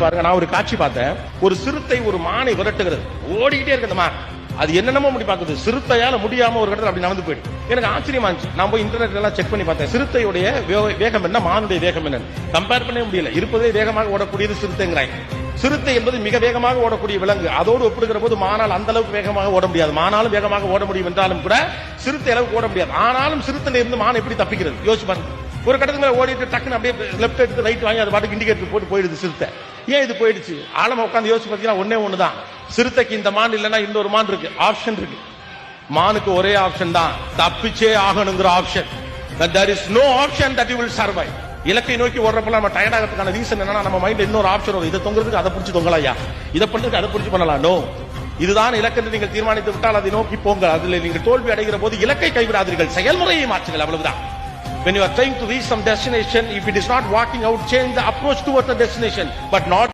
பாருங்க. நான் ஒரு காட்சி பார்த்தேன். ஒரு சிறுத்தை ஒரு மானை விரட்டுகிறது. ஓடிக்கிட்டே இருக்கு அந்த மான். அது என்னென்னமோ முடி பாக்குது. சிறுத்தையால முடியாம ஒரு இடத்துல அப்படி நடந்து போயிடுது. எனக்கு ஆச்சரியமா இருந்துச்சு. நான் போய் இன்டர்நெட்ல எல்லாம் செக் பண்ணி பார்த்தேன். சிறுத்தையுடைய வேகம் என்ன, மானுடைய வேகம் என்ன கம்பேர் பண்ணவே முடியல. இருப்பதே வேகமாக ஓடக்கூடியது சிறுத்தைங்கிறாங்க. சிறுத்தை என்பது மிக வேகமாக ஓடக்கூடிய விலங்கு. அதோடு ஒப்பிடுகிற போது மானால் அந்த அளவுக்கு வேகமாக ஓட முடியாது. மானாலும் வேகமாக ஓட முடியும் என்றாலும் கூட சிறுத்தை அளவுக்கு ஓட முடியாது. ஆனாலும் சிறுத்தையில இருந்து மான் எப்படி தப்பிக்கிறது யோசிச்சு பாருங்க. ஒரு கட்டத்துக்கு மேல ஓடிட்டு டக்குன்னு அப்படியே லெப்ட் எடுத்து ரைட் வாங்கி அது பாட்டுக்கு இண்டிகேட்டர் போட்டு போயிடுது சிறுத்தை. ஏன் இது போயிடுச்சு? ஆழமா உட்காந்து யோசிச்சு பார்த்தீங்கன்னா ஒன்னே ஒண்ணுதான். சிறுத்தைக்கு இந்த மான் இல்லைன்னா இன்னொரு மான் இருக்கு, ஆப்ஷன் இருக்கு. மானுக்கு ஒரே ஆப்ஷன் தான், தப்பிச்சே ஆகணுங்கிற option. there is no option that you will survive. இலக்கை நோக்கி ஓடுறப்பலாம் நம்ம டயர்ட் ஆகிறதுக்கான ரீசன் என்னன்னா நம்ம மைண்ட்ல இன்னொரு ஆப்ஷன் வரும். இதை தொங்குறதுக்கு அதை பிடிச்சி தொங்கலாயா, இதை பண்றதுக்கு அதை பிடிச்சி பண்ணலாம். நோ, இதுதான் இலக்கு என்று நீங்கள் தீர்மானித்து விட்டால் அதை நோக்கி போங்க. அதில் நீங்கள் தோல்வி அடைகிற போது இலக்கை கைவிடாதீர்கள், செயல்முறையை மாற்றுங்கள், அவ்வளவுதான். When you are trying to reach some destination, if it is not working out, change the approach towards the destination, but not